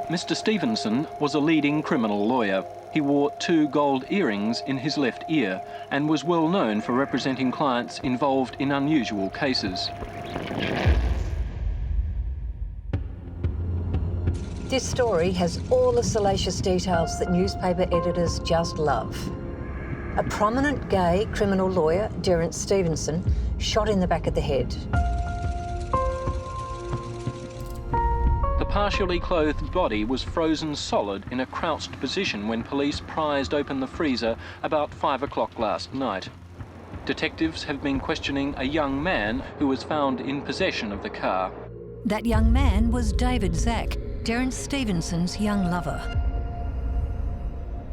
Mr. Stevenson was a leading criminal lawyer. He wore 2 gold earrings in his left ear and was well known for representing clients involved in unusual cases. This story has all the salacious details that newspaper editors just love. A prominent gay criminal lawyer, Darren Stevenson, shot in the back of the head. The partially clothed body was frozen solid in a crouched position when police prized open the freezer about 5 o'clock last night. Detectives have been questioning a young man who was found in possession of the car. That young man was Zack, Darren Stevenson's young lover.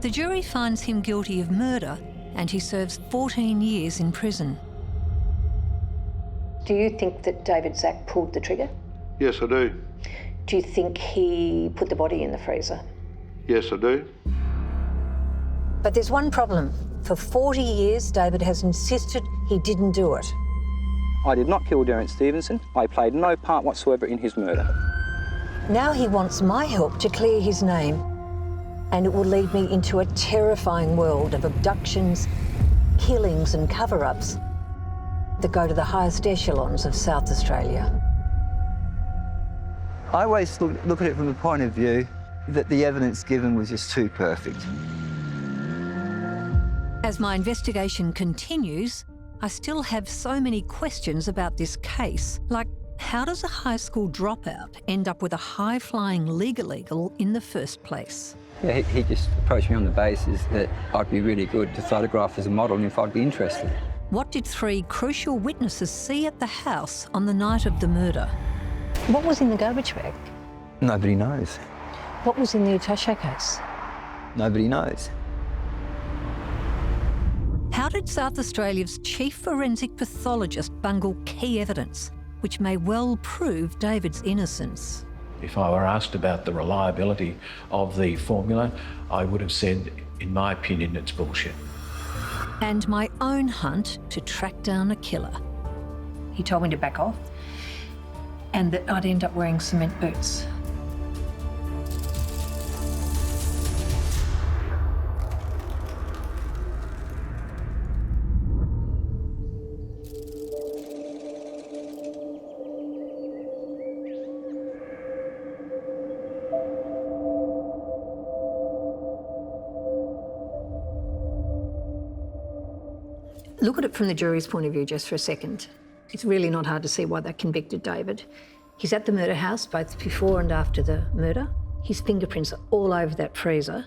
The jury finds him guilty of murder and he serves 14 years in prison. Do you think that Zack pulled the trigger? Yes, I do. Do you think he put the body in the freezer? Yes, I do. But there's one problem. For 40 years, David has insisted he didn't do it. I did not kill Darren Stevenson. I played no part whatsoever in his murder. Now he wants my help to clear his name, and it will lead me into a terrifying world of abductions, killings and cover-ups that go to the highest echelons of South Australia. I always look at it from the point of view that the evidence given was just too perfect. As my investigation continues, I still have so many questions about this case, like how does a high school dropout end up with a high-flying legal in the first place? Yeah, he just approached me on the basis that I'd be really good to photograph as a model and if I'd be interested. What did 3 crucial witnesses see at the house on the night of the murder? What was in the garbage bag? Nobody knows. What was in the attaché case? Nobody knows. How did South Australia's chief forensic pathologist bungle key evidence, which may well prove David's innocence? If I were asked about the reliability of the formula, I would have said, in my opinion, it's bullshit. And my own hunt to track down a killer. He told me to back off and that I'd end up wearing cement boots. Look at it from the jury's point of view just for a second. It's really not hard to see why they convicted David. He's at the murder house both before and after the murder. His fingerprints are all over that freezer.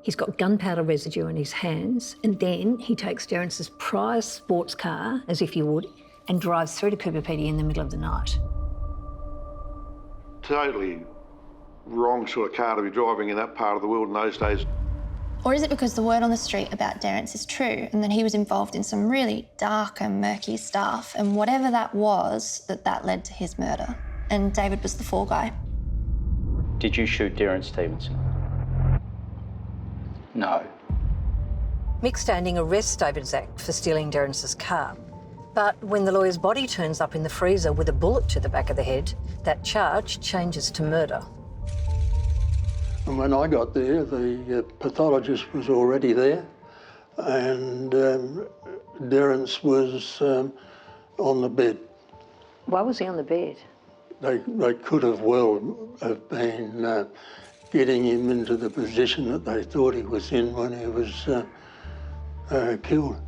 He's got gunpowder residue on his hands, and then he takes Derrance's prized sports car, as if you would, and drives through to Cooper Pedy in the middle of the night. Totally wrong sort of car to be driving in that part of the world in those days. Or is it because the word on the street about Derrance is true and that he was involved in some really dark and murky stuff, and whatever that was, that led to his murder? And David was the fall guy. Did you shoot Darren Stevenson? No. Mick Standing arrests Zack for stealing Derrance's car. But when the lawyer's body turns up in the freezer with a bullet to the back of the head, that charge changes to murder. And when I got there, the pathologist was already there, and Derrance was on the bed. Why was he on the bed? They could have well have been getting him into the position that they thought he was in when he was killed.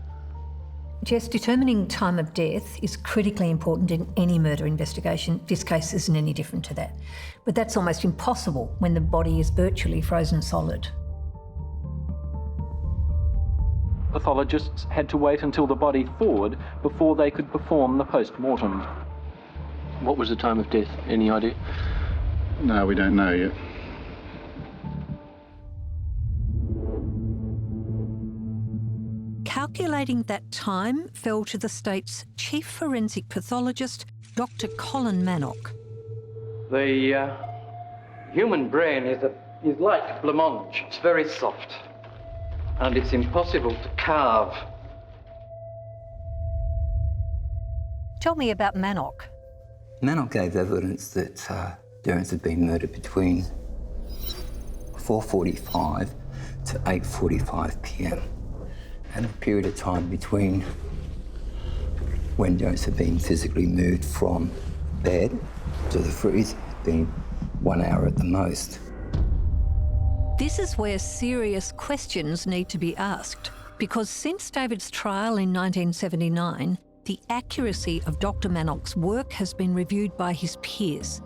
Jess, determining time of death is critically important in any murder investigation. This case isn't any different to that. But that's almost impossible when the body is virtually frozen solid. Pathologists had to wait until the body thawed before they could perform the post-mortem. What was the time of death? Any idea? No, we don't know yet. Calculating that time fell to the state's chief forensic pathologist, Dr. Colin Manock. The human brain is like blancmange. It's very soft, and it's impossible to carve. Tell me about Manock. Manock gave evidence that Derrance had been murdered between 4:45 to 8:45 p.m. And the period of time between when Derrance had been physically moved from bed to the freezer had been 1 hour at the most. This is where serious questions need to be asked, because since David's trial in 1979, the accuracy of Dr. Manock's work has been reviewed by his peers,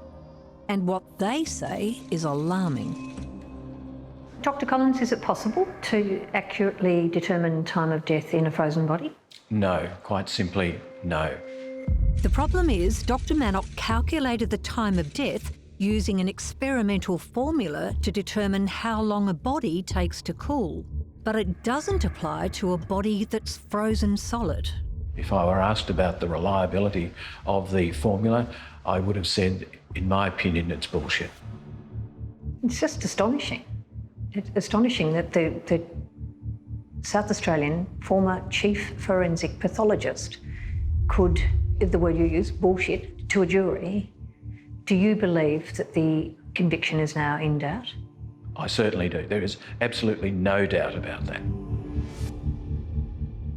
and what they say is alarming. Dr. Collins, is it possible to accurately determine time of death in a frozen body? No, quite simply, no. The problem is Dr. Manock calculated the time of death using an experimental formula to determine how long a body takes to cool. But it doesn't apply to a body that's frozen solid. If I were asked about the reliability of the formula, I would have said, in my opinion, it's bullshit. It's just astonishing. It's astonishing that the South Australian former chief forensic pathologist could, if the word you use, bullshit, to a jury. Do you believe that the conviction is now in doubt? I certainly do. There is absolutely no doubt about that.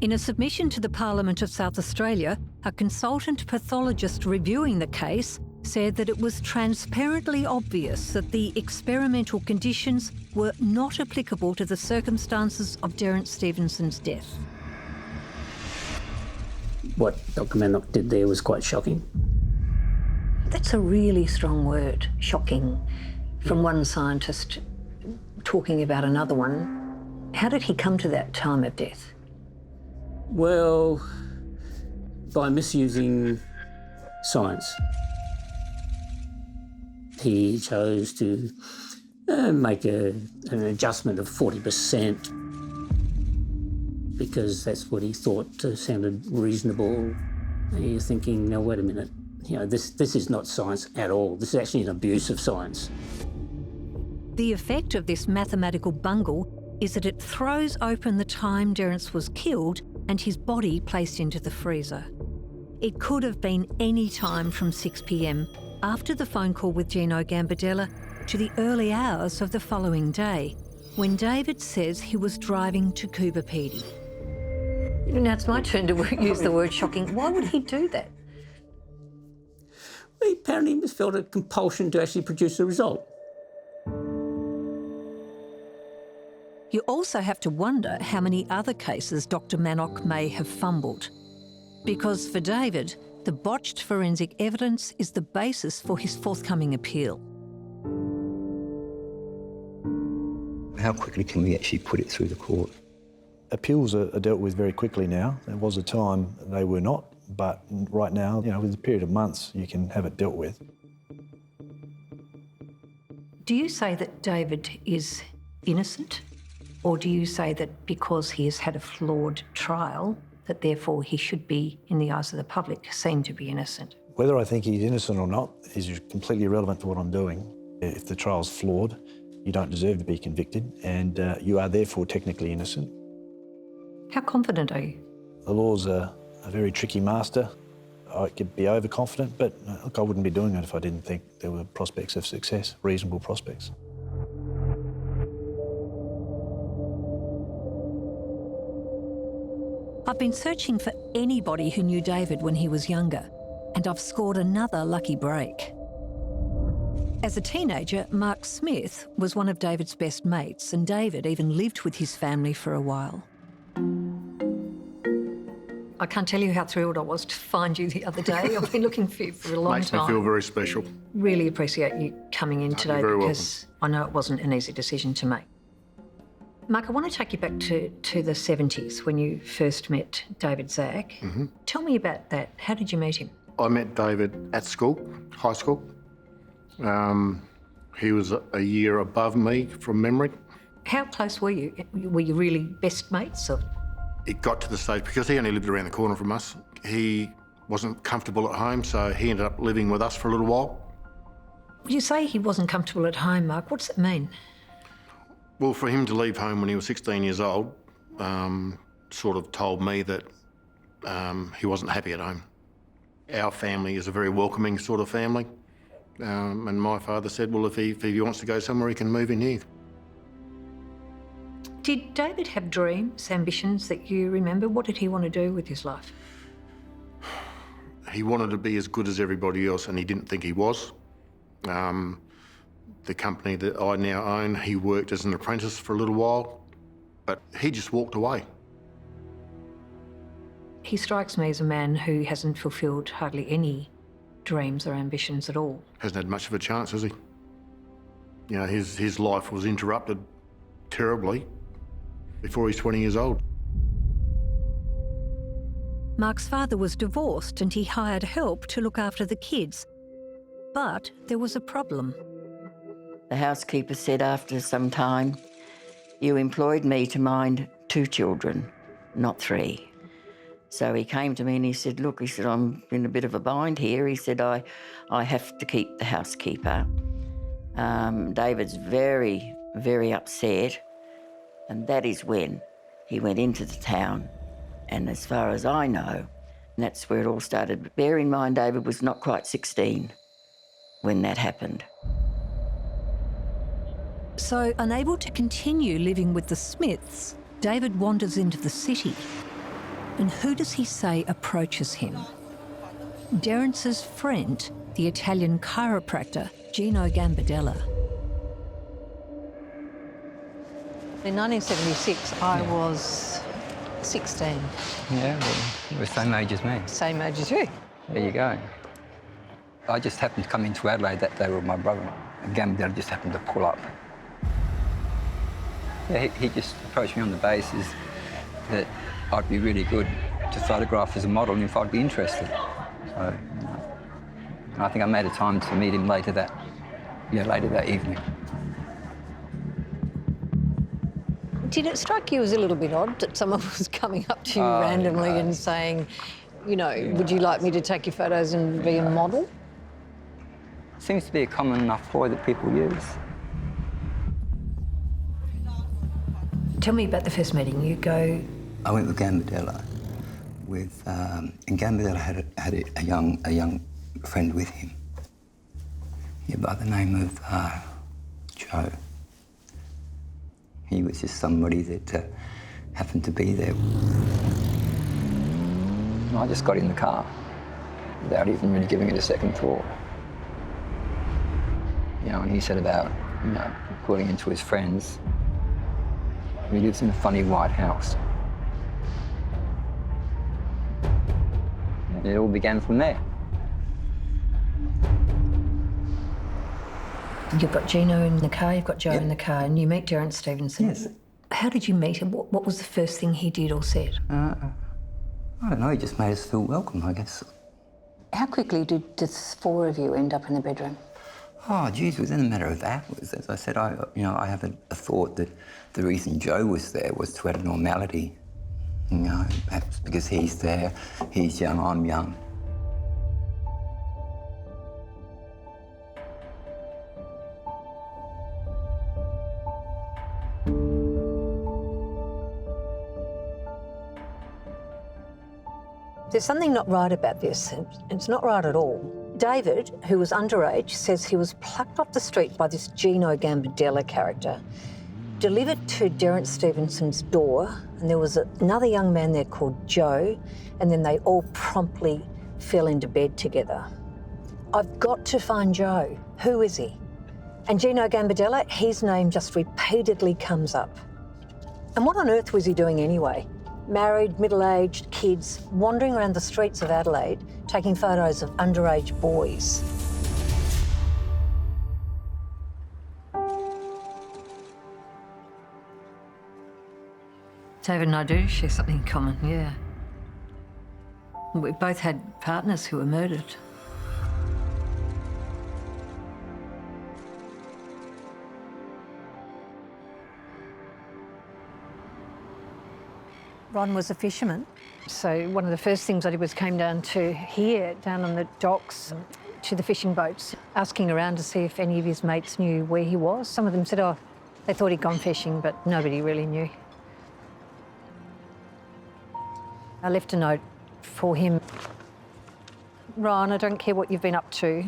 In a submission to the Parliament of South Australia, a consultant pathologist reviewing the case said that it was transparently obvious that the experimental conditions were not applicable to the circumstances of Darren Stevenson's death. What Dr. Manock did there was quite shocking. That's a really strong word, shocking, from one scientist talking about another one. How did he come to that time of death? Well, by misusing science. He chose to make an adjustment of 40% because that's what he thought sounded reasonable. And you're thinking, now wait a minute, you know, this is not science at all. This is actually an abuse of science. The effect of this mathematical bungle is that it throws open the time Derrance was killed and his body placed into the freezer. It could have been any time from 6 p.m, after the phone call with Gino Gambardella, to the early hours of the following day, when David says he was driving to Coober Pedy. Now it's my turn to use the word shocking. Why would he do that? Well, he apparently just felt a compulsion to actually produce a result. You also have to wonder how many other cases Dr. Manock may have fumbled. Because for David, the botched forensic evidence is the basis for his forthcoming appeal. How quickly can we actually put it through the court? Appeals are dealt with very quickly now. There was a time they were not, but right now, you know, with a period of months, you can have it dealt with. Do you say that David is innocent? Or do you say that because he has had a flawed trial, that therefore he should be, in the eyes of the public, seen to be innocent? Whether I think he's innocent or not is completely irrelevant to what I'm doing. If the trial's flawed, you don't deserve to be convicted, and you are therefore technically innocent. How confident are you? The law's a very tricky master. I could be overconfident, but look, I wouldn't be doing it if I didn't think there were prospects of success, reasonable prospects. I've been searching for anybody who knew David when he was younger, and I've scored another lucky break. As a teenager, Mark Smith was one of David's best mates, and David even lived with his family for a while. I can't tell you how thrilled I was to find you the other day. I've been looking for you for a long time. Makes me feel very special. Really appreciate you coming in today because I know it wasn't an easy decision to make. Mark, I want to take you back to the 70s when you first met David Zack. Mm-hmm. Tell me about that. How did you meet him? I met David at school, high school. He was a year above me from memory. How close were you? Were you really best mates? Or? It got to the stage, because he only lived around the corner from us, he wasn't comfortable at home, so he ended up living with us for a little while. You say he wasn't comfortable at home, Mark. What does that mean? Well, for him to leave home when he was 16 years old sort of told me that he wasn't happy at home. Our family is a very welcoming sort of family. And my father said, well, if he wants to go somewhere, he can move in here. Did David have dreams, ambitions that you remember? What did he want to do with his life? He wanted to be as good as everybody else, and he didn't think he was. The company that I now own, he worked as an apprentice for a little while, but he just walked away. He strikes me as a man who hasn't fulfilled hardly any dreams or ambitions at all. Hasn't had much of a chance, has he? You know, his life was interrupted terribly before he's 20 years old. Mark's father was divorced and he hired help to look after the kids. But there was a problem. The housekeeper said after some time, "You employed me to mind 2 children, not 3. So he came to me and he said, "Look," he said, "I'm in a bit of a bind here." He said, I have to keep the housekeeper. David's very, very upset. And that is when he went into the town. And as far as I know, that's where it all started. But bear in mind, David was not quite 16 when that happened. So, unable to continue living with the Smiths, David wanders into the city. And who does he say approaches him? Derrance's friend, the Italian chiropractor, Gino Gambardella. In 1976, I was 16. Yeah, well, you were the same age as me. Same age as you. There you go. I just happened to come into Adelaide that day with my brother, and Gambardella just happened to pull up. Yeah, he just approached me on the basis that I'd be really good to photograph as a model and if I'd be interested. So, I think I made a time to meet him later that evening. Did it strike you as a little bit odd that someone was coming up to you randomly and saying, you know, would you like me to take your photos and be a model? Seems to be a common enough ploy that people use. Tell me about the first meeting. You go... I went with Gambardella, and Gambardella had a young friend with him, by the name of Joe. He was just somebody that happened to be there. I just got in the car without even really giving it a second thought. And he said about, calling into his friends. He lives in a funny white house. And it all began from there. You've got Gino in the car, you've got Joe in the car, and you meet Darren Stevenson. Yes. How did you meet him? What was the first thing he did or said? I don't know, he just made us feel welcome, I guess. How quickly did the 4 of you end up in the bedroom? Oh, geez, within a matter of hours. As I said, I have a thought that the reason Joe was there was to add normality. Perhaps because he's there, he's young, I'm young. There's something not right about this. It's not right at all. David, who was underage, says he was plucked off the street by this Gino Gambardella character, delivered to Darren Stevenson's door, and there was another young man there called Joe, and then they all promptly fell into bed together. I've got to find Joe. Who is he? And Gino Gambardella, his name just repeatedly comes up. And what on earth was he doing anyway? Married, middle-aged, kids, wandering around the streets of Adelaide, taking photos of underage boys. David and I do share something in common, yeah. We both had partners who were murdered. Ron was a fisherman, so one of the first things I did was came down to here, down on the docks, to the fishing boats, asking around to see if any of his mates knew where he was. Some of them said, oh, they thought he'd gone fishing, but nobody really knew. I left a note for him. Ron, I don't care what you've been up to,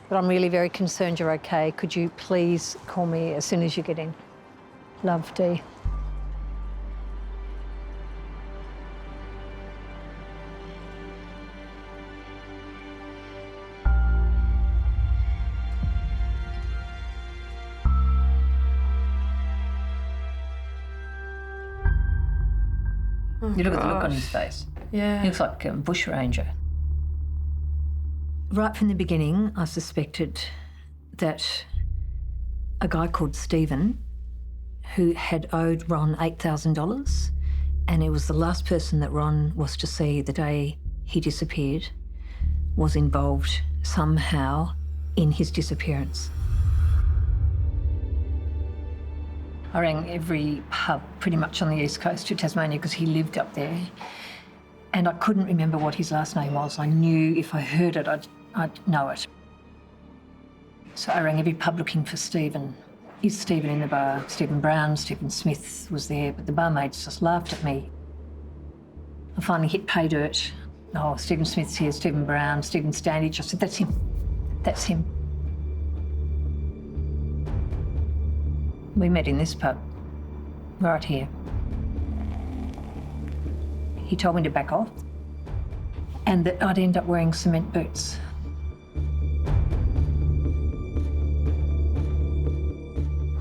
but I'm really very concerned you're okay. Could you please call me as soon as you get in? Love, Dee. You look at the look on his face. Yeah. He looks like a bushranger. Right from the beginning, I suspected that a guy called Stephen, who had owed Ron $8,000, and he was the last person that Ron was to see the day he disappeared, was involved somehow in his disappearance. I rang every pub pretty much on the east coast of Tasmania because he lived up there, and I couldn't remember what his last name was. I knew if I heard it, I'd know it. So I rang every pub looking for Stephen. Is Stephen in the bar? Stephen Brown, Stephen Smith was there, but the barmaids just laughed at me. I finally hit pay dirt. Oh, Stephen Smith's here, Stephen Brown, Stephen Standage. I said, that's him. That's him. We met in this pub, right here. He told me to back off and that I'd end up wearing cement boots.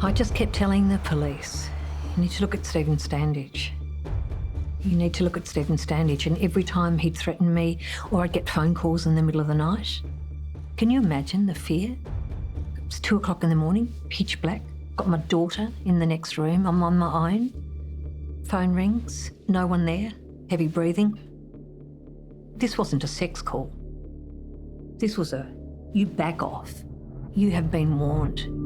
I just kept telling the police, you need to look at Stephen Standage. You need to look at Stephen Standage. And every time he'd threaten me or I'd get phone calls in the middle of the night, can you imagine the fear? It was 2 o'clock in the morning, pitch black. Got my daughter in the next room. I'm on my own. Phone rings, no one there, heavy breathing. This wasn't a sex call. This was a, you back off. You have been warned.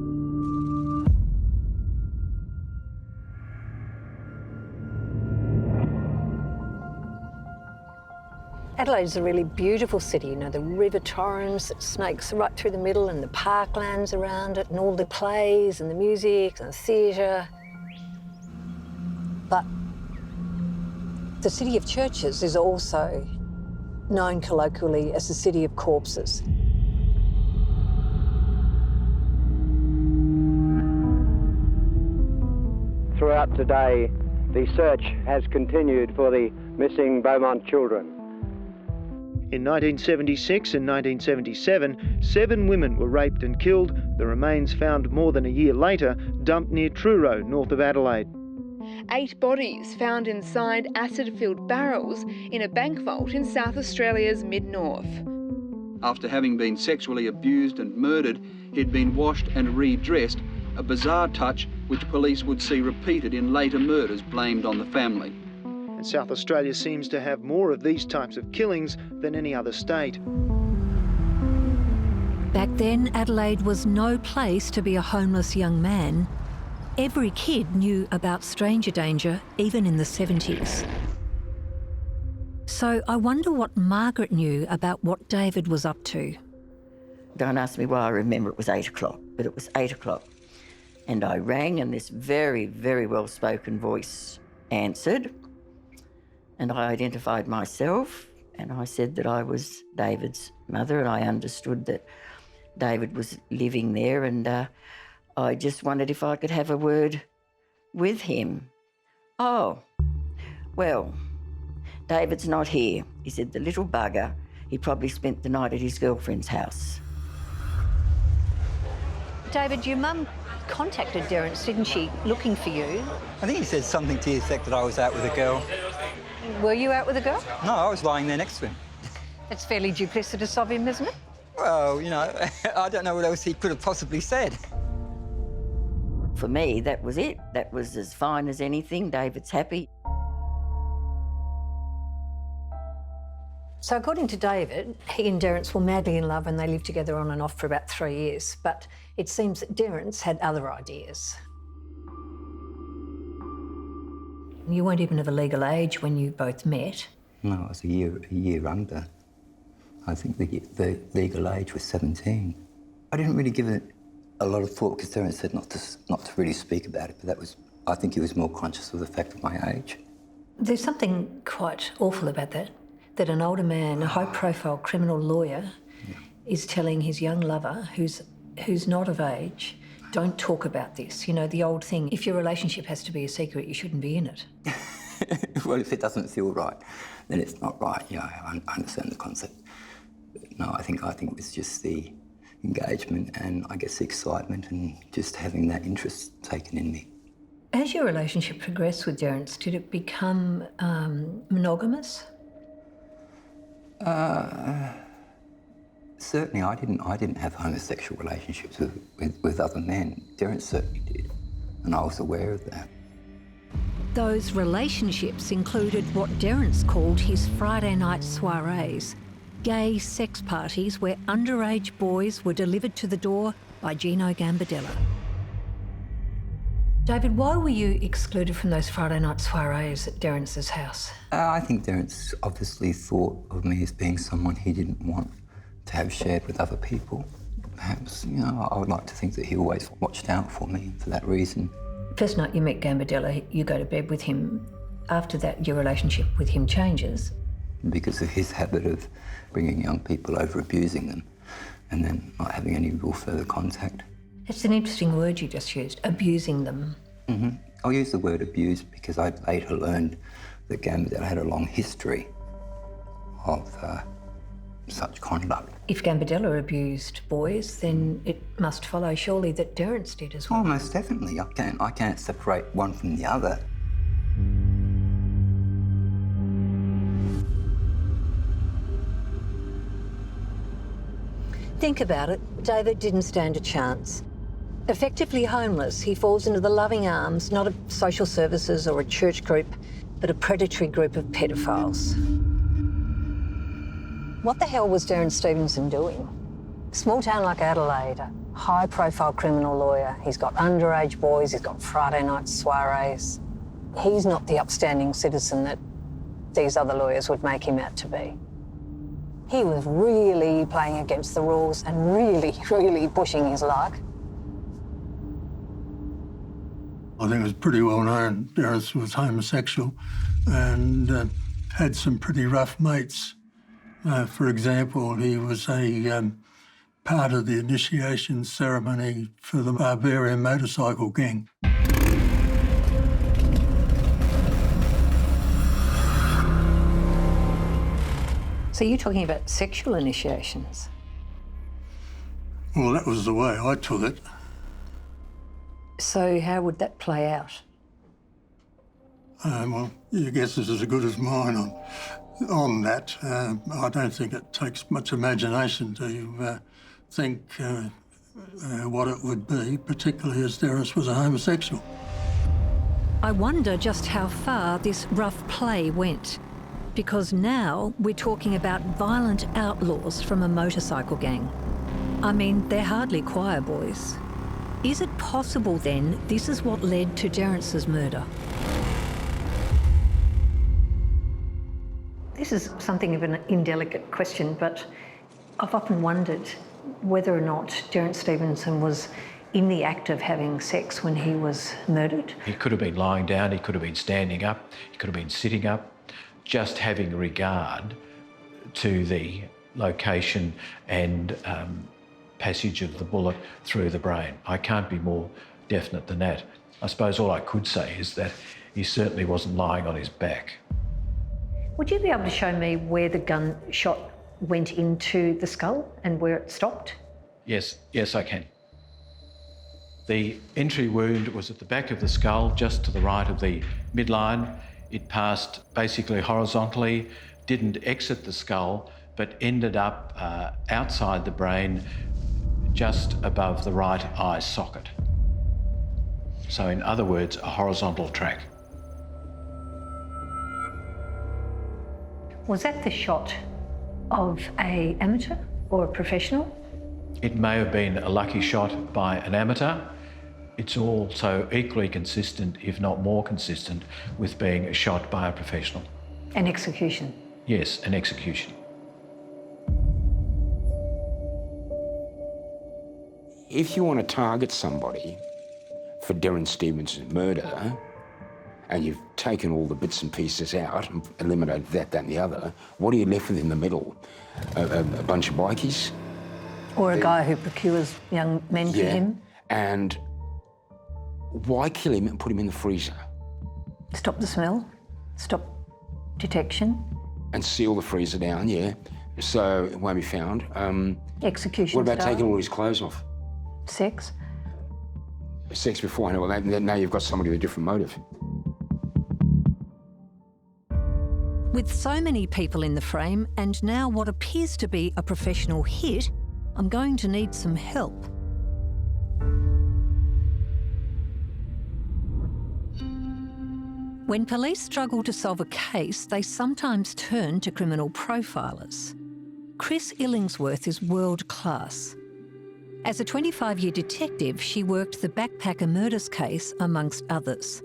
Adelaide is a really beautiful city, you know, the River Torrens that snakes right through the middle and the parklands around it and all the plays and the music and the theatre. But the city of churches is also known colloquially as the city of corpses. Throughout today, the search has continued for the missing Beaumont children. In 1976 and 1977, 7 women were raped and killed, the remains found more than a year later, dumped near Truro, north of Adelaide. 8 bodies found inside acid-filled barrels in a bank vault in South Australia's mid-north. After having been sexually abused and murdered, he'd been washed and redressed, a bizarre touch which police would see repeated in later murders blamed on the family. And South Australia seems to have more of these types of killings than any other state. Back then, Adelaide was no place to be a homeless young man. Every kid knew about stranger danger, even in the 70s. So I wonder what Margaret knew about what David was up to. Don't ask me why I remember it was 8 o'clock, but it was 8 o'clock. And I rang and this very, very well-spoken voice answered. And I identified myself and I said that I was David's mother and I understood that David was living there and I just wondered if I could have a word with him. Oh, well, David's not here. He said the little bugger, he probably spent the night at his girlfriend's house. David, your mum contacted Derrance, didn't she, looking for you? I think he said something to the effect that I was out with a girl. Were you out with a girl? No, I was lying there next to him. It's fairly duplicitous of him, isn't it? Well, you know, I don't know what else he could have possibly said. For me, that was it. That was as fine as anything. David's happy. So according to David, he and Derrance were madly in love and they lived together on and off for about 3 years. But it seems that Derrance had other ideas. You weren't even of a legal age when you both met. No, I was a year under. I think the legal age was 17. I didn't really give it a lot of thought because Darren said not to really speak about it, but that was, I think he was more conscious of the fact of my age. There's something quite awful about that an older man, a high-profile criminal lawyer, is telling his young lover, who's not of age, don't talk about this. You know, the old thing, if your relationship has to be a secret, you shouldn't be in it. Well, if it doesn't feel right, then it's not right. Yeah, I understand the concept. But no, I think it was just the engagement and I guess the excitement and just having that interest taken in me. As your relationship progressed with Derrance, did it become monogamous? Certainly, I didn't have homosexual relationships with other men. Derrance certainly did, and I was aware of that. Those relationships included what Derrance called his Friday night soirees, gay sex parties where underage boys were delivered to the door by Gino Gambardella. David, why were you excluded from those Friday night soirees at Derrance's house? I think Derrance obviously thought of me as being someone he didn't want to have shared with other people. Perhaps, I would like to think that he always watched out for me for that reason. First night you met Gambardella, you go to bed with him. After that, your relationship with him changes. Because of his habit of bringing young people over, abusing them, and then not having any real further contact. It's an interesting word you just used, abusing them. Mm-hmm. I'll use the word abuse because I later learned that Gambardella had a long history of such conduct. If Gambardella abused boys, then it must follow surely that Derrance did as well. Oh, most definitely. I can't separate one from the other. Think about it. David didn't stand a chance. Effectively homeless, he falls into the loving arms, not of social services or a church group, but a predatory group of pedophiles. What the hell was Darren Stevenson doing? Small town like Adelaide, a high-profile criminal lawyer. He's got underage boys, he's got Friday night soirees. He's not the upstanding citizen that these other lawyers would make him out to be. He was really playing against the rules and really pushing his luck. I think it was pretty well known Derrance was homosexual and had some pretty rough mates. For example, he was a part of the initiation ceremony for the Barbarian motorcycle gang. So you're talking about sexual initiations? Well, that was the way I took it. So how would that play out? Well, your guess is as good as mine on that. I don't think it takes much imagination to think what it would be, particularly as Derrance was a homosexual. I wonder just how far this rough play went, because now we're talking about violent outlaws from a motorcycle gang. I mean, they're hardly choir boys. Is it possible then this is what led to Derrance's murder? This is something of an indelicate question, but I've often wondered whether or not Darren Stevenson was in the act of having sex when he was murdered. He could have been lying down, he could have been standing up, he could have been sitting up, just having regard to the location and passage of the bullet through the brain. I can't be more definite than that. I suppose all I could say is that he certainly wasn't lying on his back. Would you be able to show me where the gunshot went into the skull and where it stopped? Yes, I can. The entry wound was at the back of the skull, just to the right of the midline. It passed basically horizontally, didn't exit the skull, but ended up outside the brain, just above the right eye socket. So in other words, a horizontal track. Was that the shot of an amateur or a professional? It may have been a lucky shot by an amateur. It's also equally consistent, if not more consistent, with being a shot by a professional. An execution? Yes, an execution. If you want to target somebody for Darren Stevenson's murder, and you've taken all the bits and pieces out and eliminated that, and the other, what are you left with in the middle? A bunch of bikies? Or a guy who procures young men for him? And why kill him and put him in the freezer? Stop the smell, stop detection. And seal the freezer down, so it won't be found. Execution What about style? taking all his clothes off? Sex? sex beforehand, well, now you've got somebody with a different motive. With so many people in the frame and now what appears to be a professional hit, I'm going to need some help. When police struggle to solve a case, they sometimes turn to criminal profilers. Chris Illingsworth is world class. As a 25-year detective, she worked the backpacker murders case, amongst others,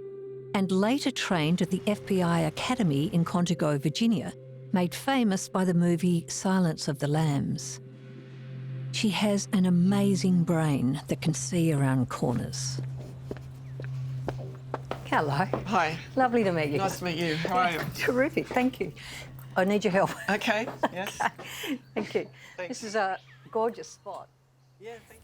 and later trained at the FBI Academy in Quantico, Virginia, made famous by the movie Silence of the Lambs. She has an amazing brain that can see around corners. Hello. Hi. Lovely to meet you. Nice to meet you. How are you? Terrific, thank you. I need your help. Okay, yes. Thank you. Thanks. This is a gorgeous spot. Yeah, thank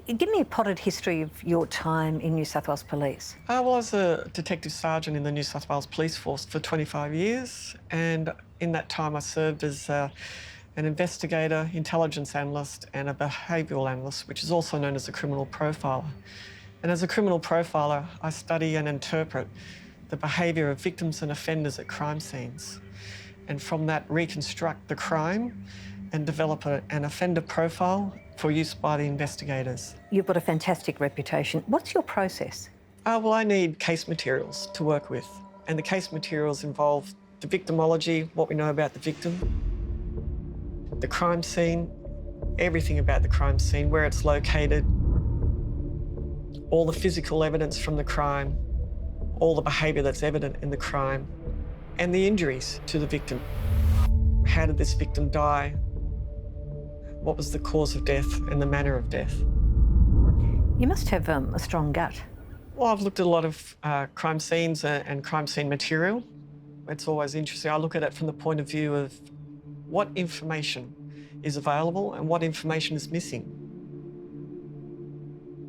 you. Give me a potted history of your time in New South Wales Police. Well, I was a detective sergeant in the New South Wales Police Force for 25 years, and in that time I served as an investigator, intelligence analyst and a behavioural analyst, which is also known as a criminal profiler. And as a criminal profiler, I study and interpret the behaviour of victims and offenders at crime scenes, and from that reconstruct the crime and develop an offender profile for use by the investigators. You've got a fantastic reputation. What's your process? Well, I need case materials to work with, and the case materials involve the victimology, what we know about the victim, the crime scene, everything about the crime scene, where it's located, all the physical evidence from the crime, all the behaviour that's evident in the crime, and the injuries to the victim. How did this victim die? What was the cause of death and the manner of death? You must have a strong gut. Well, I've looked at a lot of crime scenes and crime scene material. It's always interesting. I look at it from the point of view of what information is available and what information is missing.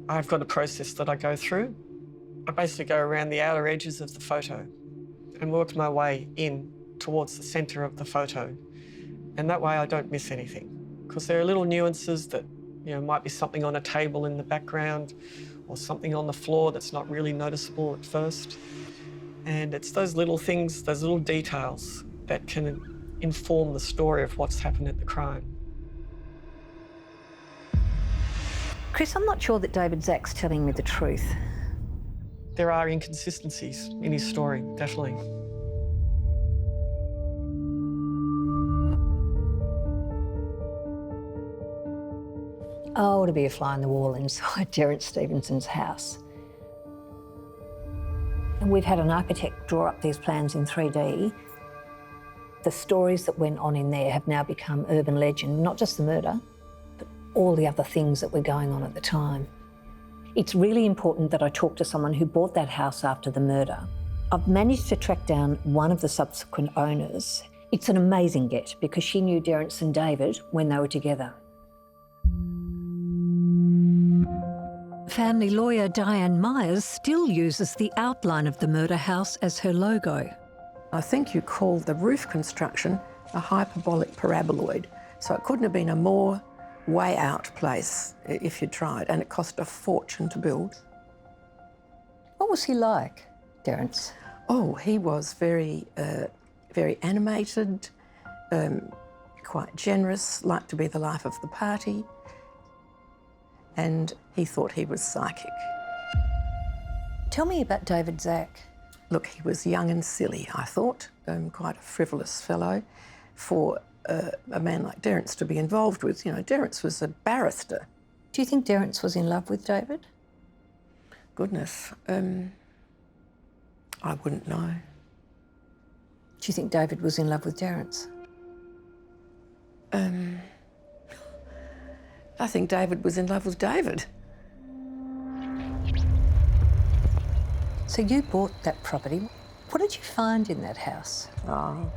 I've got a process that I go through. I basically go around the outer edges of the photo and work my way in towards the centre of the photo. And that way I don't miss anything, because there are little nuances that, might be something on a table in the background or something on the floor that's not really noticeable at first. And it's those little things, those little details that can inform the story of what's happened at the crime. Chris, I'm not sure that David Szach's telling me the truth. There are inconsistencies in his story, definitely. Oh, to be a fly on the wall inside Darren Stevenson's house. And we've had an architect draw up these plans in 3D. The stories that went on in there have now become urban legend, not just the murder, but all the other things that were going on at the time. It's really important that I talk to someone who bought that house after the murder. I've managed to track down one of the subsequent owners. It's an amazing get because she knew Derrance and David when they were together. Family lawyer Diane Myers still uses the outline of the murder house as her logo. I think you called the roof construction a hyperbolic paraboloid, so it couldn't have been a more way out place if you tried, and it cost a fortune to build. What was he like, Derrance? Oh, he was very animated, quite generous, liked to be the life of the party, and he thought he was psychic. Tell me about David Zack. Look, he was young and silly, I thought, quite a frivolous fellow for a man like Derrance to be involved with. Derrance was a barrister. Do you think Derrance was in love with David? Goodness, I wouldn't know. Do you think David was in love with Derrance? I think David was in love with David. So you bought that property. What did you find in that house? Oh,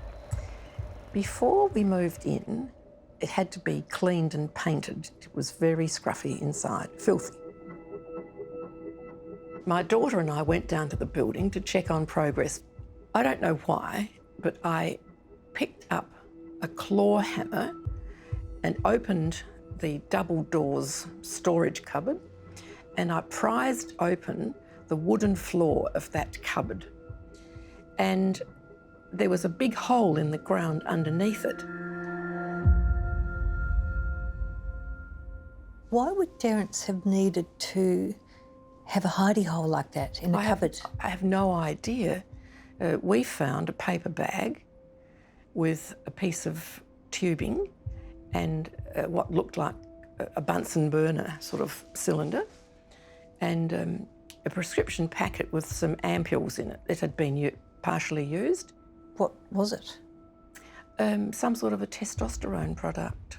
before we moved in, it had to be cleaned and painted. It was very scruffy inside, filthy. My daughter and I went down to the building to check on progress. I don't know why, but I picked up a claw hammer and opened the double doors storage cupboard and I prized open the wooden floor of that cupboard. And there was a big hole in the ground underneath it. Why would Derrance have needed to have a hidey hole like that in a cupboard? I have no idea. We found a paper bag with a piece of tubing and what looked like a Bunsen burner sort of cylinder, and a prescription packet with some ampules in it that had been partially used. What was it? Some sort of a testosterone product.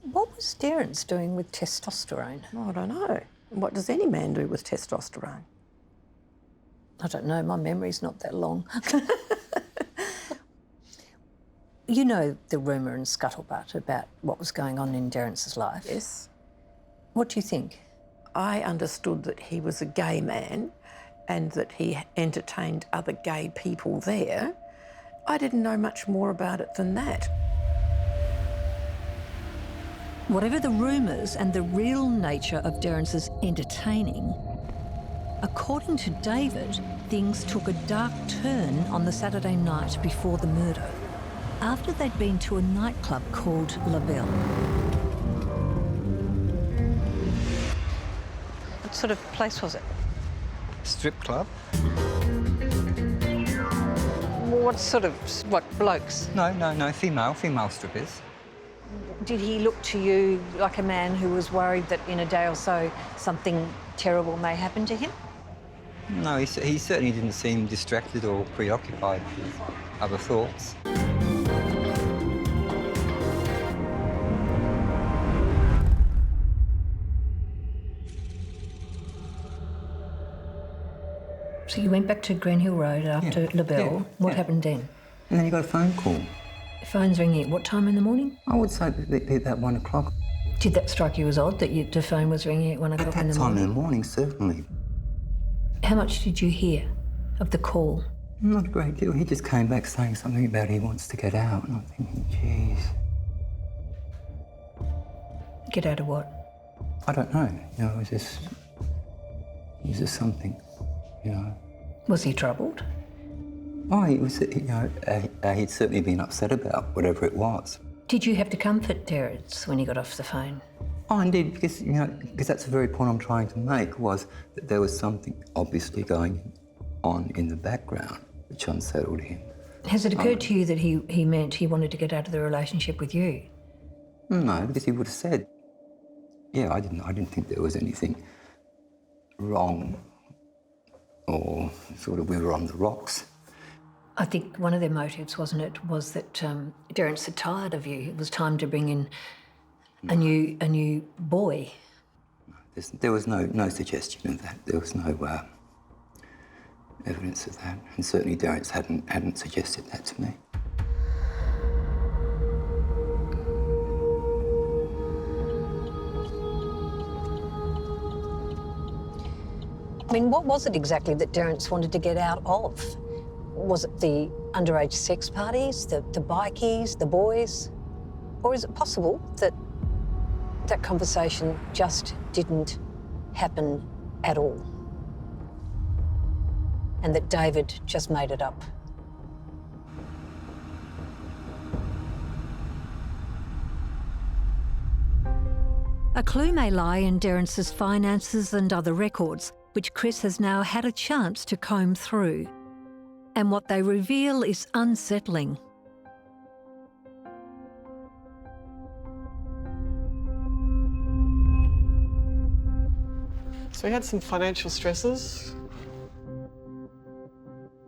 What was Derrance doing with testosterone? I don't know. What does any man do with testosterone? I don't know, my memory's not that long. You know the rumour and scuttlebutt about what was going on in Derrance's life? Yes. What do you think? I understood that he was a gay man and that he entertained other gay people there. I didn't know much more about it than that. Whatever the rumours and the real nature of Derrance's entertaining, according to David, things took a dark turn on the Saturday night before the murder, after they'd been to a nightclub called La Belle. What sort of place was it? Strip club? What, blokes? No, female strippers. Did he look to you like a man who was worried that in a day or so something terrible may happen to him? No, he certainly didn't seem distracted or preoccupied with other thoughts. So you went back to Greenhill Road after La Belle. What happened then? And then he got a phone call. The phone's ringing at what time in the morning? I would say about 1 o'clock. Did that strike you as odd, that the phone was ringing at 1 o'clock in the morning? At that time in the morning, certainly. How much did you hear of the call? Not a great deal. He just came back saying something about he wants to get out, and I'm thinking, geez. Get out of what? I don't know. You know, it was just something, you know. Was he troubled? Oh, he was, you know, he'd certainly been upset about whatever it was. Did you have to comfort Derrance when he got off the phone? Oh, indeed, because, you know, because that's the very point I'm trying to make, was that there was something obviously going on in the background which unsettled him. Has it occurred to you that he meant he wanted to get out of the relationship with you? No, because he would have said, yeah, I didn't think there was anything wrong or sort of we were on the rocks. I think one of their motives, wasn't it, was that Derrance had tired of you. It was time to bring in a new boy. There was no suggestion of that. There was no evidence of that, and certainly Derrance hadn't suggested that to me. I mean, what was it exactly that Derrance wanted to get out of? Was it the underage sex parties, the bikies, the boys? Or is it possible that that conversation just didn't happen at all? And that David just made it up? A clue may lie in Derrance's finances and other records, which Chris has now had a chance to comb through. And what they reveal is unsettling. So he had some financial stresses.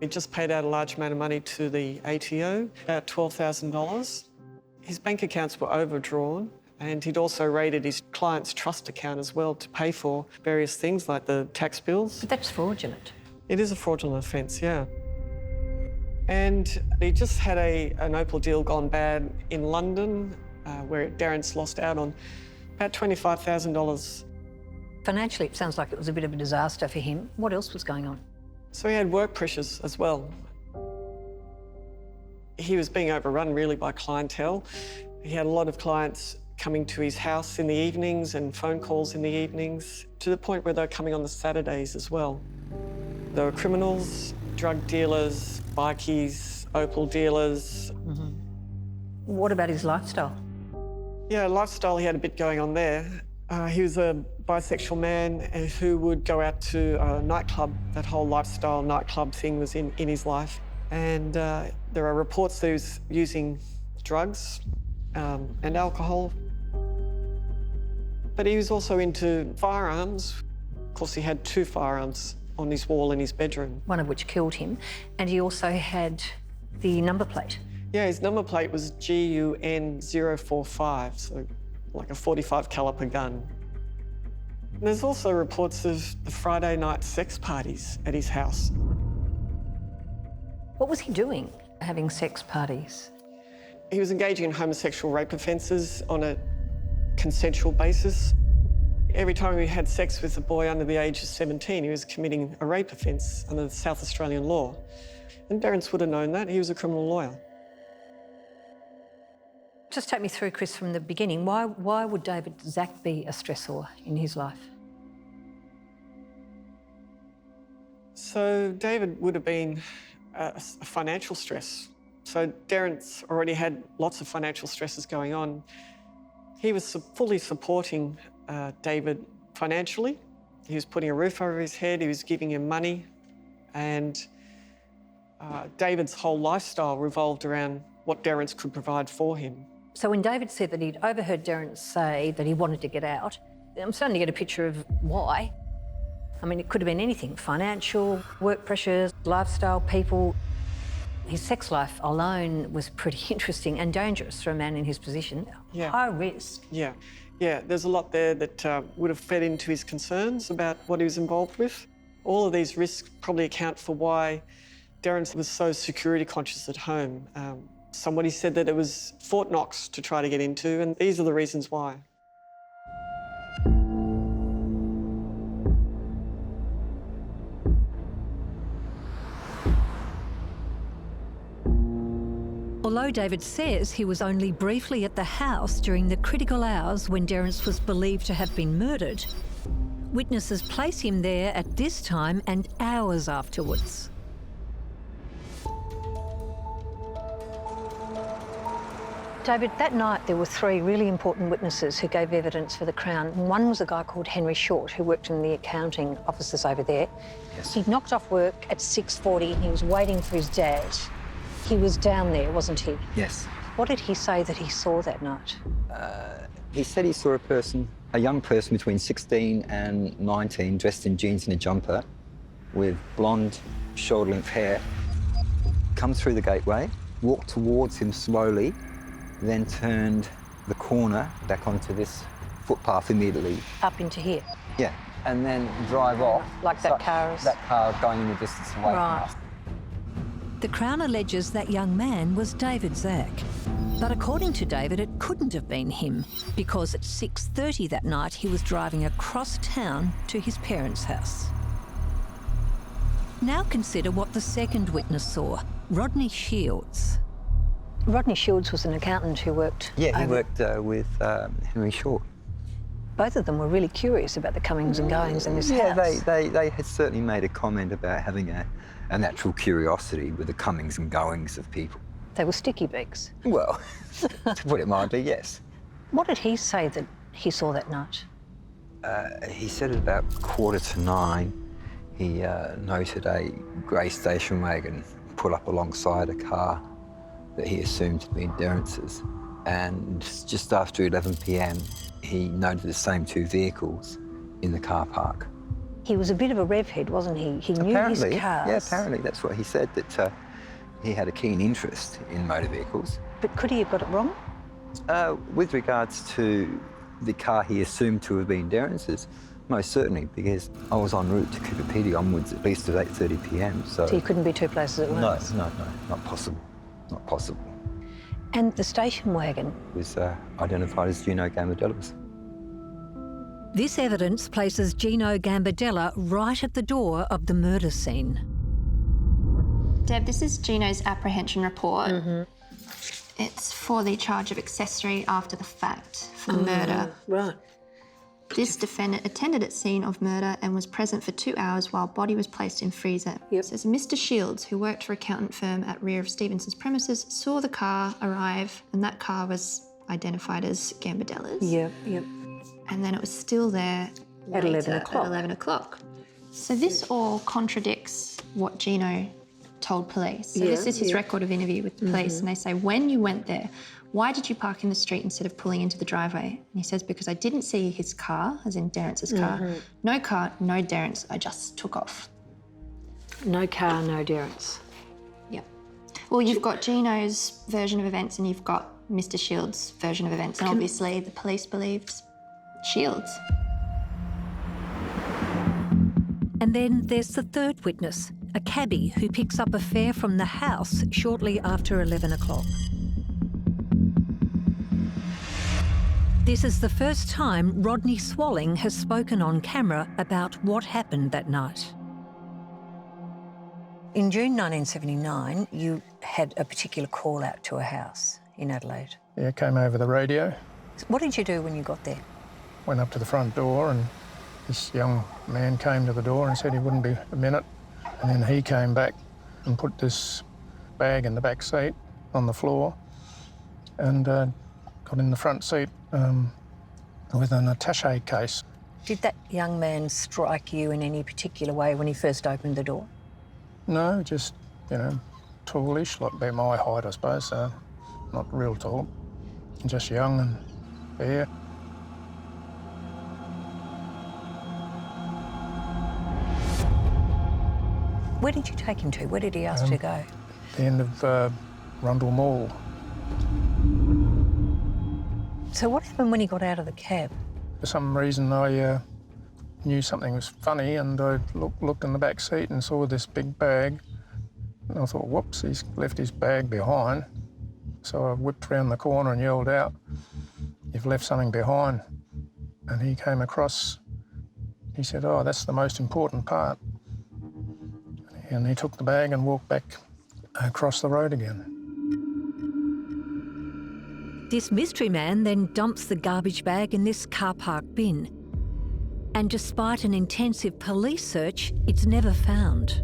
He just paid out a large amount of money to the ATO, about $12,000. His bank accounts were overdrawn, and he'd also raided his client's trust account as well to pay for various things like the tax bills. But that's fraudulent. It is a fraudulent offence, yeah. And he just had an Opal deal gone bad in London, where Derrance lost out on about $25,000. Financially, it sounds like it was a bit of a disaster for him. What else was going on? So he had work pressures as well. He was being overrun really by clientele. He had a lot of clients coming to his house in the evenings and phone calls in the evenings, to the point where they were coming on the Saturdays as well. There were criminals, drug dealers, bikies, opal dealers. What about his lifestyle? Yeah, lifestyle, he had a bit going on there. He was a bisexual man who would go out to a nightclub. That whole lifestyle nightclub thing was in his life. And there are reports that he was using drugs and alcohol. But he was also into firearms. Of course, he had 2 firearms on his wall in his bedroom. One of which killed him. And he also had the number plate. Yeah, his number plate was GUN 045, so like a 45 caliber gun. And there's also reports of the Friday night sex parties at his house. What was he doing, having sex parties? He was engaging in homosexual rape offences on a consensual basis. Every time he had sex with a boy under the age of 17, he was committing a rape offence under the South Australian law. And Derrance would have known that. He was a criminal lawyer. Just take me through, Chris, from the beginning. Why would David Szach be a stressor in his life? So David would have been a financial stress. So Derrance already had lots of financial stresses going on. He was fully supporting David financially. He was putting a roof over his head, he was giving him money, and David's whole lifestyle revolved around what Derrance could provide for him. So when David said that he'd overheard Derrance say that he wanted to get out, I'm starting to get a picture of why. I mean, it could have been anything: financial, work pressures, lifestyle, people. His sex life alone was pretty interesting and dangerous for a man in his position. Yeah. High risk. Yeah, there's a lot there that would have fed into his concerns about what he was involved with. All of these risks probably account for why Derrance was so security conscious at home. Somebody said that it was Fort Knox to try to get into, and these are the reasons why. Although David says he was only briefly at the house during the critical hours when Derrance was believed to have been murdered, witnesses place him there at this time and hours afterwards. David, that night there were 3 really important witnesses who gave evidence for the Crown. One was a guy called Henry Short, who worked in the accounting offices over there. Yes. He'd knocked off work at 6:40 and he was waiting for his dad. He was down there, wasn't he? Yes. What did he say that he saw that night? He said he saw a young person between 16 and 19, dressed in jeans and a jumper, with blonde, shoulder-length hair, come through the gateway, walk towards him slowly, then turned the corner back onto this footpath immediately. Up into here? Yeah, and then drive off. Like that car is? That car going in the distance away from us. The Crown alleges that young man was David Szach. But according to David, it couldn't have been him, because at 6:30 that night he was driving across town to his parents' house. Now consider what the second witness saw, Rodney Shields. Rodney Shields was an accountant who worked... Yeah, he worked with Henry Short. Both of them were really curious about the comings and goings in this house. Yeah, they had certainly made a comment about having a natural curiosity with the comings and goings of people. They were sticky beaks. Well, to put it mildly, yes. What did he say that he saw that night? He said at about 8:45, he noted a grey station wagon pull up alongside a car that he assumed to be Derrance's. And just after 11 p.m, he noted the same 2 vehicles in the car park. He was a bit of a rev head, wasn't he? He knew his cars. Yeah, apparently that's what he said, that he had a keen interest in motor vehicles. But could he have got it wrong? With regards to the car he assumed to have been Derrance's, most certainly, because I was en route to Cooper Pedy onwards at least at 8:30 p.m. So you couldn't be 2 places at once? No, not possible. Not possible. And the station wagon? Was identified as Gino Gambadella's. This evidence places Gino Gambardella right at the door of the murder scene. Deb, this is Gino's apprehension report. It's for the charge of accessory after the fact for murder. Right. This defendant attended at scene of murder and was present for 2 hours while body was placed in freezer. Yep. It says Mr. Shields, who worked for accountant firm at rear of Stevenson's premises, saw the car arrive, and that car was identified as Gambadella's. Yep. And then it was still there At 11 o'clock. At 11 o'clock. So this all contradicts what Gino told police. So this is his record of interview with the police, and they say, when you went there, why did you park in the street instead of pulling into the driveway? And he says, because I didn't see his car, as in Derrance's car. No car, no Derrance, I just took off. No car, no Derrance. Yep. Well, you've got Gino's version of events and you've got Mr. Shields' version of events, and obviously the police believed Shields. And then there's the third witness, a cabbie who picks up a fare from the house shortly after 11 o'clock. This is the first time Rodney Swalling has spoken on camera about what happened that night. In June 1979, you had a particular call out to a house in Adelaide. Yeah, came over the radio. What did you do when you got there? Went up to the front door and this young man came to the door and said he wouldn't be a minute. And then he came back and put this bag in the back seat on the floor and got in the front seat with an attaché case. Did that young man strike you in any particular way when he first opened the door? No, just, you know, tallish, like about my height, I suppose, so not real tall. Just young and fair. Where did you take him to? Where did he ask you to go? The end of Rundle Mall. So what happened when he got out of the cab? For some reason, I knew something was funny, and I looked in the back seat and saw this big bag. And I thought, whoops, he's left his bag behind. So I whipped around the corner and yelled out, "You've left something behind." And he came across. He said, "Oh, that's the most important part." And he took the bag and walked back across the road again. This mystery man then dumps the garbage bag in this car park bin. And despite an intensive police search, it's never found.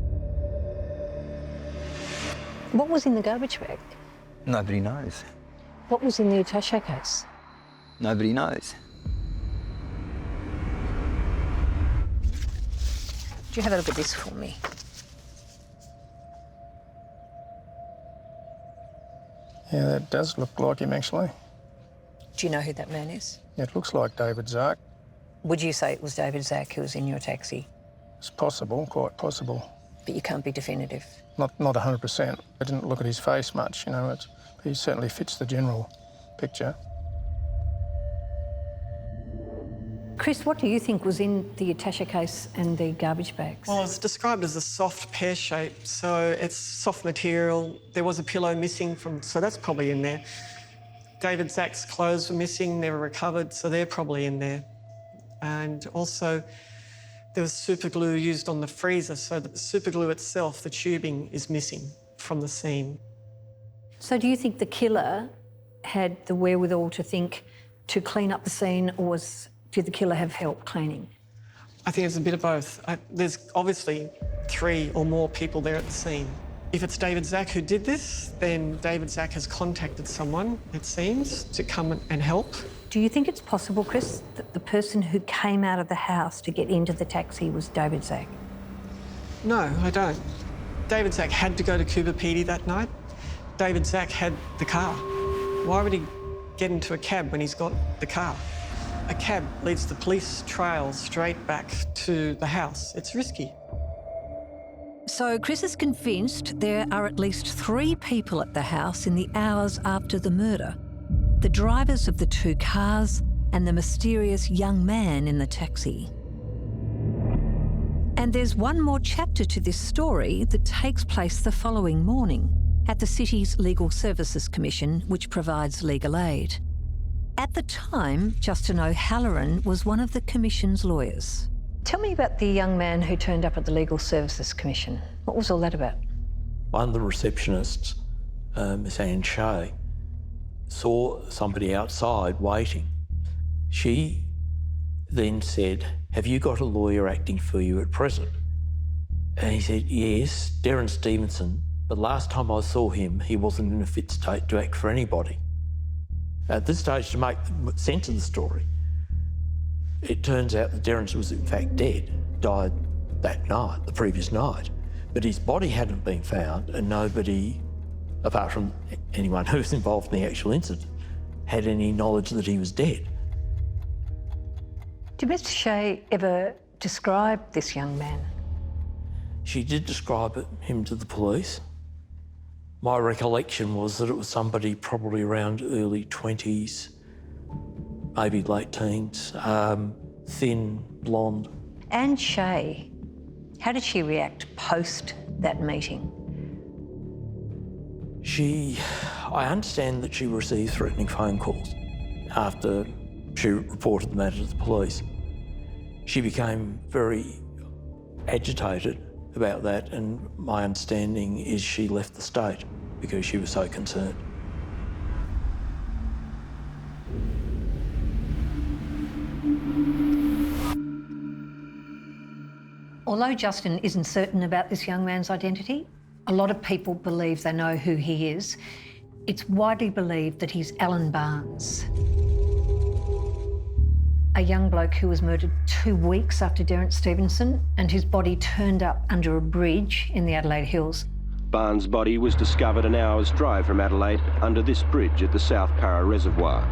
What was in the garbage bag? Nobody knows. What was in the attaché case? Nobody knows. Do you have a look at this for me? Yeah, that does look like him, actually. Do you know who that man is? Yeah, it looks like David Szach. Would you say it was David Zack who was in your taxi? It's possible, quite possible. But you can't be definitive. Not 100%. I didn't look at his face much, you know. He certainly fits the general picture. Chris, what do you think was in the attaché case and the garbage bags? Well, it's described as a soft pear shape, so it's soft material. There was a pillow missing so that's probably in there. David Szach's clothes were missing, never recovered, so they're probably in there. And also, there was super glue used on the freezer, so the super glue itself, the tubing, is missing from the scene. So do you think the killer had the wherewithal to clean up the scene, or did the killer have help cleaning? I think it's a bit of both. There's obviously 3 or more people there at the scene. If it's David Szach who did this, then David Szach has contacted someone, it seems, to come and help. Do you think it's possible, Chris, that the person who came out of the house to get into the taxi was David Szach? No, I don't. David Szach had to go to Coober Pedy that night. David Szach had the car. Why would he get into a cab when he's got the car? A cab leads the police trail straight back to the house. It's risky. So Chris is convinced there are at least 3 people at the house in the hours after the murder. The drivers of the 2 cars and the mysterious young man in the taxi. And there's one more chapter to this story that takes place the following morning at the city's Legal Services Commission, which provides legal aid. At the time, Justin O'Halloran was one of the Commission's lawyers. Tell me about the young man who turned up at the Legal Services Commission. What was all that about? One of the receptionists, Miss Anne Shea, saw somebody outside waiting. She then said, "Have you got a lawyer acting for you at present?" And he said, "Yes, Darren Stevenson, but last time I saw him, he wasn't in a fit state to act for anybody." At this stage, to make sense of the story, it turns out that Derrance was in fact dead, died that night, the previous night, but his body hadn't been found and nobody, apart from anyone who was involved in the actual incident, had any knowledge that he was dead. Did Mr. Szach ever describe this young man? She did describe him to the police. My recollection was that it was somebody probably around early 20s, maybe late teens, thin, blonde. And Szach, how did she react post that meeting? I understand that she received threatening phone calls after she reported the matter to the police. She became very agitated about that, and my understanding is she left the state because she was so concerned. Although Justin isn't certain about this young man's identity, a lot of people believe they know who he is. It's widely believed that he's Alan Barnes, a young bloke who was murdered 2 weeks after Darren Stevenson, and his body turned up under a bridge in the Adelaide Hills. Barnes' body was discovered an hour's drive from Adelaide under this bridge at the South Para Reservoir.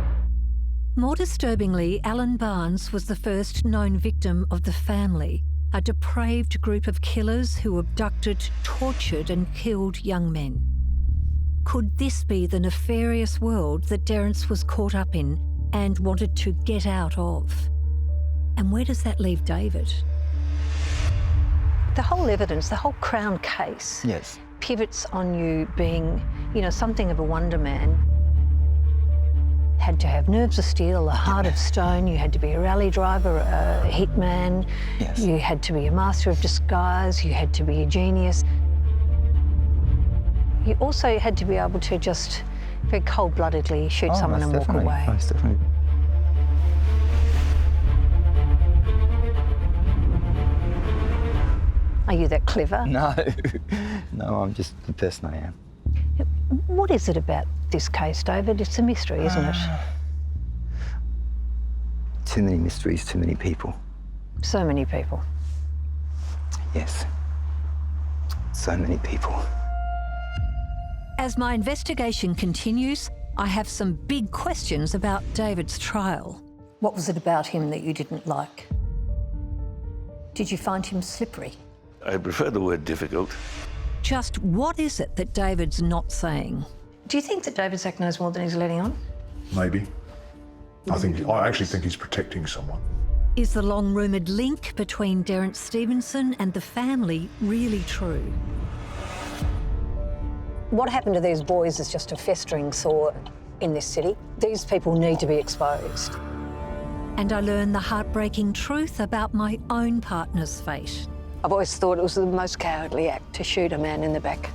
More disturbingly, Alan Barnes was the first known victim of the family, a depraved group of killers who abducted, tortured and killed young men. Could this be the nefarious world that Derrance was caught up in and wanted to get out of? And where does that leave David? The whole evidence, the whole Crown case, yes, pivots on you being, something of a wonder man. Had to have nerves of steel, a heart of stone, you had to be a rally driver, a hitman, yes, you had to be a master of disguise, you had to be a genius. You also had to be able to just very cold-bloodedly shoot someone and walk away. Most definitely. Are you that clever? No, no, I'm just the person I am. What is it about this case, David? It's a mystery, isn't it? Too many mysteries, too many people. So many people. Yes, so many people. As my investigation continues, I have some big questions about David's trial. What was it about him that you didn't like? Did you find him slippery? I prefer the word difficult. Just what is it that David's not saying? Do you think that David Szach knows more than he's letting on? Maybe. I actually think he's protecting someone. Is the long-rumoured link between Darren Stevenson and the family really true? What happened to these boys is just a festering sore in this city. These people need to be exposed. And I learned the heartbreaking truth about my own partner's fate. I've always thought it was the most cowardly act to shoot a man in the back.